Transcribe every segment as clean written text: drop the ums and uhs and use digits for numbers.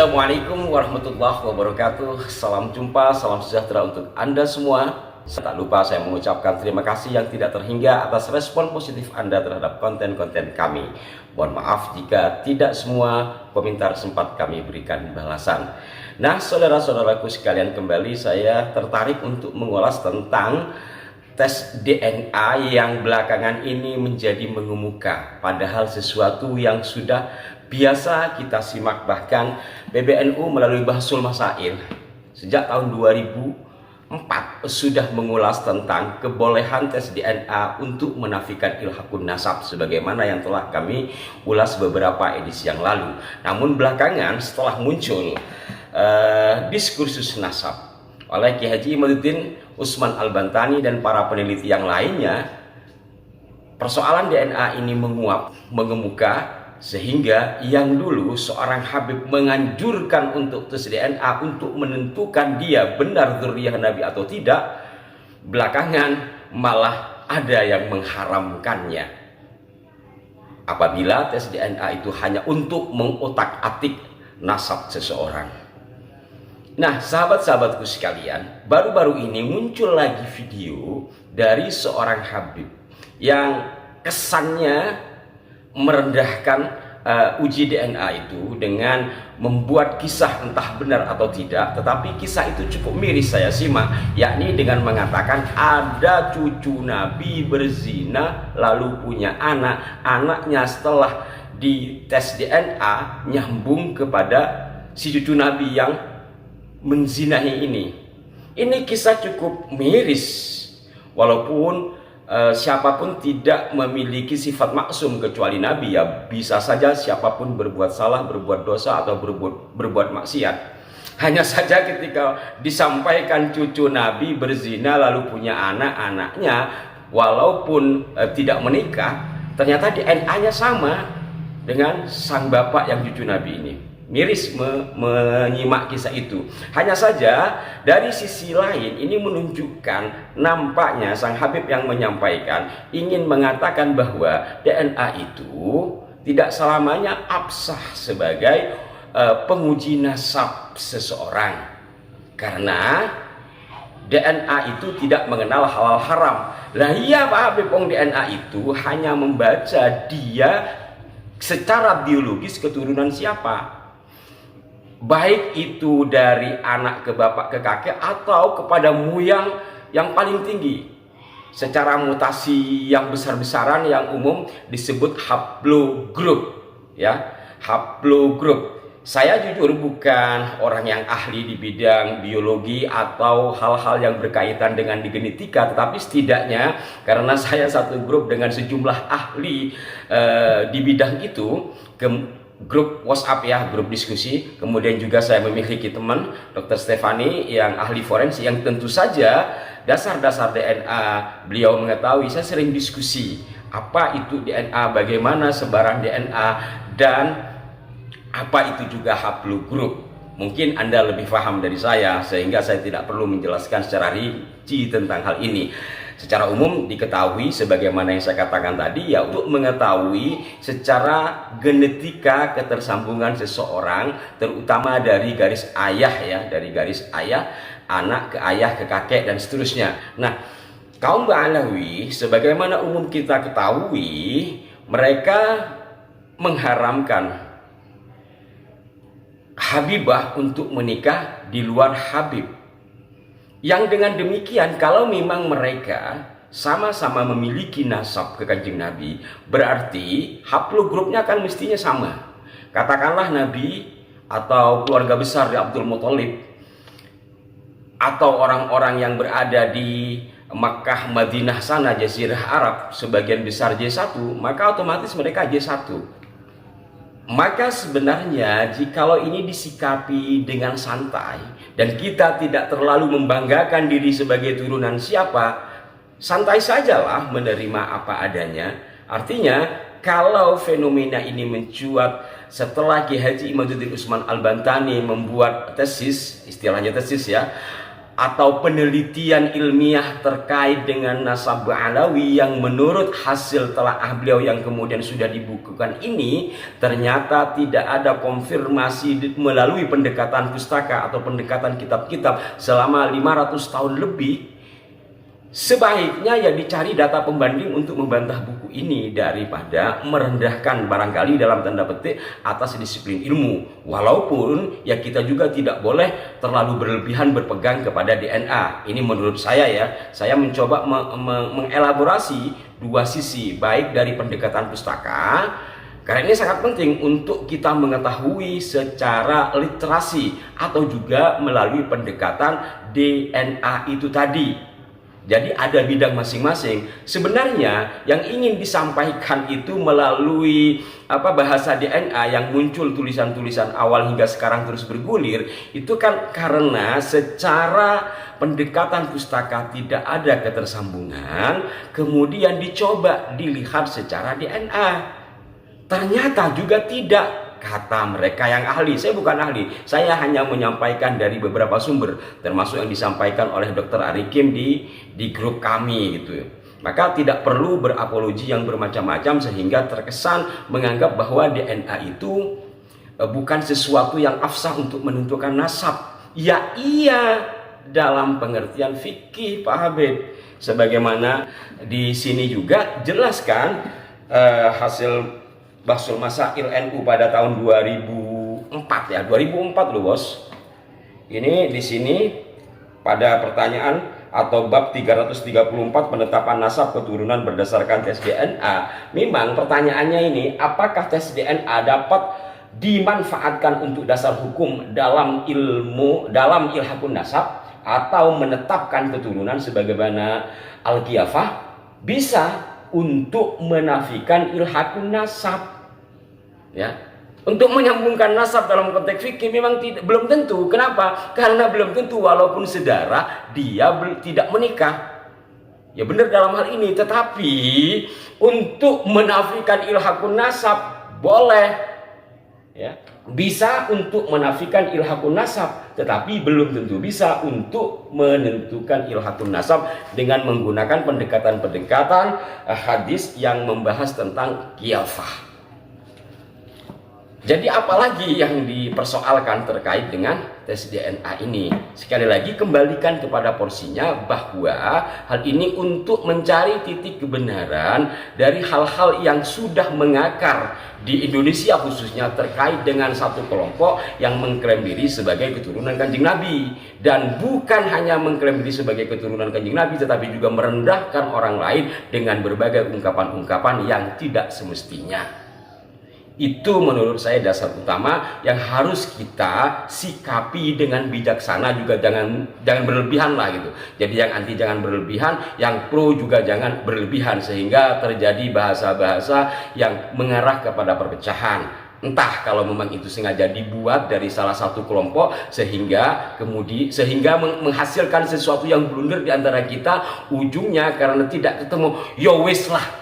Assalamualaikum warahmatullahi wabarakatuh. Salam jumpa, salam sejahtera untuk Anda semua. Tak lupa saya mengucapkan terima kasih yang tidak terhingga atas respon positif Anda terhadap konten-konten kami. Mohon maaf jika tidak semua komentar sempat kami berikan balasan. Nah, saudara-saudaraku sekalian, kembali saya tertarik untuk mengulas tentang tes DNA yang belakangan ini menjadi mengemuka, padahal sesuatu yang sudah biasa kita simak. Bahkan PBNU melalui Bahsul Masail sejak tahun 2004 sudah mengulas tentang kebolehan tes DNA untuk menafikan ilhaqun nasab, sebagaimana yang telah kami ulas beberapa edisi yang lalu. Namun belakangan setelah muncul diskursus nasab oleh Ki Haji Imaduddin Usman Al-Bantani dan para peneliti yang lainnya, persoalan DNA ini menguap, mengemuka, sehingga yang dulu seorang Habib menganjurkan untuk tes DNA untuk menentukan dia benar dzurriyyah Nabi atau tidak, belakangan malah ada yang mengharamkannya apabila tes DNA itu hanya untuk mengotak-atik nasab seseorang. Nah, sahabat-sahabatku sekalian, baru-baru ini muncul lagi video dari seorang Habib yang kesannya merendahkan uji DNA itu dengan membuat kisah entah benar atau tidak, tetapi kisah itu cukup miris saya simak, yakni dengan mengatakan ada cucu Nabi berzina lalu punya anak, anaknya setelah dites DNA nyambung kepada si cucu Nabi yang menzinahi ini. Ini kisah cukup miris, walaupun siapapun tidak memiliki sifat maksum kecuali Nabi, ya bisa saja siapapun berbuat salah, berbuat dosa atau berbuat maksiat. Hanya saja ketika disampaikan cucu Nabi berzina lalu punya anak, anaknya walaupun tidak menikah, ternyata DNA-nya sama dengan sang bapak yang cucu Nabi ini. Miris menyimak kisah itu. Hanya saja dari sisi lain ini menunjukkan nampaknya sang Habib yang menyampaikan ingin mengatakan bahwa DNA itu tidak selamanya absah sebagai penguji nasab seseorang, karena DNA itu tidak mengenal halal haram. Lah iya Pak Habib, DNA itu hanya membaca dia secara biologis keturunan siapa, baik itu dari anak ke bapak ke kakek atau kepada moyang yang paling tinggi. Secara mutasi yang besar-besaran yang umum disebut haplogroup, ya, haplogroup. Saya jujur bukan orang yang ahli di bidang biologi atau hal-hal yang berkaitan dengan genetika, tetapi setidaknya karena saya satu grup dengan sejumlah ahli di bidang itu, grup WhatsApp ya, grup diskusi. Kemudian juga saya memiliki teman Dr. Stefani yang ahli forensik, yang tentu saja dasar-dasar DNA beliau mengetahui. Saya sering diskusi apa itu DNA, bagaimana sebaran DNA, dan apa itu juga haplogroup. Mungkin Anda lebih paham dari saya, sehingga saya tidak perlu menjelaskan secara rinci tentang hal ini. Secara umum diketahui sebagaimana yang saya katakan tadi, ya, untuk mengetahui secara genetika ketersambungan seseorang, terutama dari garis ayah ya, dari garis ayah, anak ke ayah ke kakek dan seterusnya. Nah, kaum Ba'alawi sebagaimana umum kita ketahui, mereka mengharamkan Habibah untuk menikah di luar Habib. Yang dengan demikian, kalau memang mereka sama-sama memiliki nasab ke Kanjeng Nabi, berarti haplogrupnya kan mestinya sama. Katakanlah Nabi atau keluarga besar di Abdul Muthalib atau orang-orang yang berada di Makkah, Madinah sana, Jazirah Arab, sebagian besar J1, maka otomatis mereka J1. Maka sebenarnya jikalau ini disikapi dengan santai dan kita tidak terlalu membanggakan diri sebagai turunan siapa, santai sajalah menerima apa adanya. Artinya kalau fenomena ini mencuat setelah Ki Haji Imaduddin Usman Al-Bantani membuat tesis, istilahnya tesis ya, atau penelitian ilmiah terkait dengan nasab Alawi yang menurut hasil telaah beliau yang kemudian sudah dibukukan ini ternyata tidak ada konfirmasi melalui pendekatan pustaka atau pendekatan kitab-kitab selama 500 tahun lebih, sebaiknya ya dicari data pembanding untuk membantah buku ini daripada merendahkan barangkali dalam tanda petik atas disiplin ilmu. Walaupun ya kita juga tidak boleh terlalu berlebihan berpegang kepada DNA. Ini menurut saya ya, saya mencoba mengelaborasi dua sisi, baik dari pendekatan pustaka, karena ini sangat penting untuk kita mengetahui secara literasi, atau juga melalui pendekatan DNA itu tadi. Jadi ada bidang masing-masing. Sebenarnya yang ingin disampaikan itu melalui bahasa DNA yang muncul tulisan-tulisan awal hingga sekarang terus bergulir, itu kan karena secara pendekatan pustaka tidak ada ketersambungan, kemudian dicoba dilihat secara DNA. Ternyata juga tidak, kata mereka yang ahli. Saya bukan ahli, saya hanya menyampaikan dari beberapa sumber, termasuk yang disampaikan oleh Dr. Ari Kim di grup kami gitu. Maka tidak perlu berapologi yang bermacam-macam sehingga terkesan menganggap bahwa DNA itu bukan sesuatu yang afsah untuk menentukan nasab. Ya iya, dalam pengertian fikih Pak Habib. Sebagaimana di sini juga jelaskan hasil Bahsul Masail NU pada tahun 2004 ya, 2004 loh bos. Ini di sini pada pertanyaan atau bab 334 penetapan nasab keturunan berdasarkan tes DNA. Memang pertanyaannya ini, apakah tes DNA dapat dimanfaatkan untuk dasar hukum dalam ilhaqun nasab atau menetapkan keturunan sebagaimana Al-Qiyafah? Bisa untuk menafikan ilhaqun nasab. Ya, untuk menyambungkan nasab dalam konteks fikih memang belum tentu. Kenapa? Karena belum tentu walaupun saudara dia tidak menikah. Ya benar dalam hal ini, tetapi untuk menafikan ilhaqun nasab boleh. Ya, bisa untuk menafikan ilhaqun nasab, tetapi belum tentu bisa untuk menentukan ilhaqun nasab dengan menggunakan pendekatan-pendekatan hadis yang membahas tentang qiyafah. Jadi apalagi yang dipersoalkan terkait dengan tes DNA ini? Sekali lagi kembalikan kepada porsinya, bahwa hal ini untuk mencari titik kebenaran dari hal-hal yang sudah mengakar di Indonesia, khususnya terkait dengan satu kelompok yang mengklaim diri sebagai keturunan Kanjeng Nabi. Dan bukan hanya mengklaim diri sebagai keturunan Kanjeng Nabi, tetapi juga merendahkan orang lain dengan berbagai ungkapan-ungkapan yang tidak semestinya. Itu menurut saya dasar utama yang harus kita sikapi dengan bijaksana, juga jangan berlebihan lah gitu. Jadi yang anti jangan berlebihan, yang pro juga jangan berlebihan, sehingga terjadi bahasa-bahasa yang mengarah kepada perpecahan. Entah kalau memang itu sengaja dibuat dari salah satu kelompok sehingga menghasilkan sesuatu yang blunder di antara kita, ujungnya karena tidak ketemu, yo wis lah.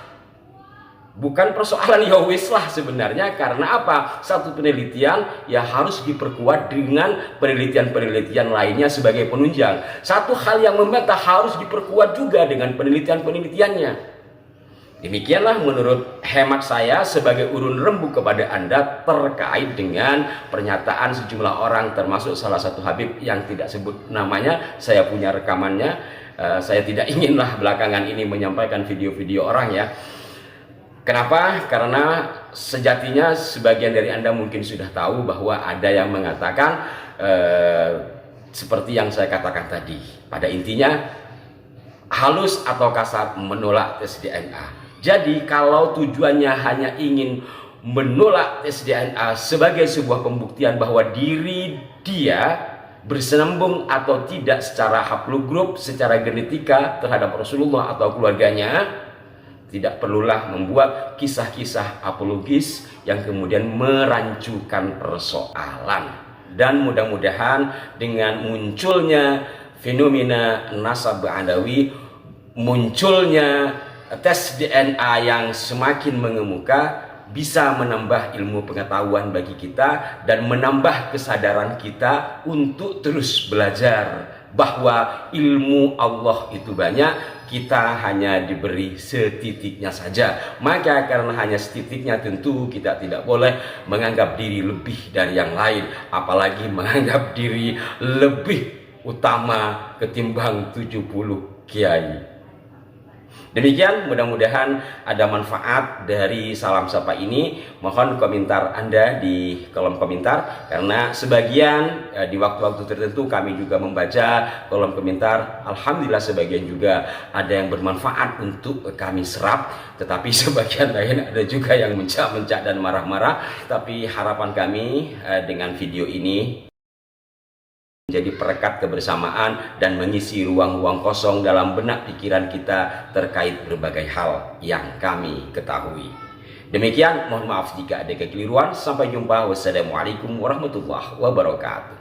Bukan persoalan ya wis lah sebenarnya, karena apa? Satu penelitian ya harus diperkuat dengan penelitian-penelitian lainnya sebagai penunjang. Satu hal yang membantah harus diperkuat juga dengan penelitian-penelitiannya. Demikianlah menurut hemat saya sebagai urun rembuk kepada Anda terkait dengan pernyataan sejumlah orang, termasuk salah satu Habib yang tidak sebut namanya. Saya punya rekamannya. Saya tidak inginlah belakangan ini menyampaikan video-video orang ya. Kenapa? Karena sejatinya sebagian dari Anda mungkin sudah tahu bahwa ada yang mengatakan seperti yang saya katakan tadi. Pada intinya halus atau kasar menolak tes DNA. Jadi kalau tujuannya hanya ingin menolak tes DNA sebagai sebuah pembuktian bahwa diri dia bersenambung atau tidak secara haplogrup, secara genetika terhadap Rasulullah atau keluarganya, tidak perlulah membuat kisah-kisah apologis yang kemudian merancukan persoalan. Dan mudah-mudahan dengan munculnya fenomena nasab Alawi, munculnya tes DNA yang semakin mengemuka, bisa menambah ilmu pengetahuan bagi kita dan menambah kesadaran kita untuk terus belajar bahwa ilmu Allah itu banyak, kita hanya diberi setitiknya saja. Maka karena hanya setitiknya, tentu kita tidak boleh menganggap diri lebih dari yang lain, apalagi menganggap diri lebih utama ketimbang 70 kiai. Demikian, mudah-mudahan ada manfaat dari salam sapa ini. Mohon komentar Anda di kolom komentar, karena sebagian di waktu-waktu tertentu kami juga membaca kolom komentar. Alhamdulillah sebagian juga ada yang bermanfaat untuk kami serap, tetapi sebagian lain ada juga yang mencak-mencak dan marah-marah. Tapi harapan kami dengan video ini menjadi perekat kebersamaan dan mengisi ruang-ruang kosong dalam benak pikiran kita terkait berbagai hal yang kami ketahui. Demikian, mohon maaf jika ada kekeliruan. Sampai jumpa. Wassalamualaikum warahmatullahi wabarakatuh.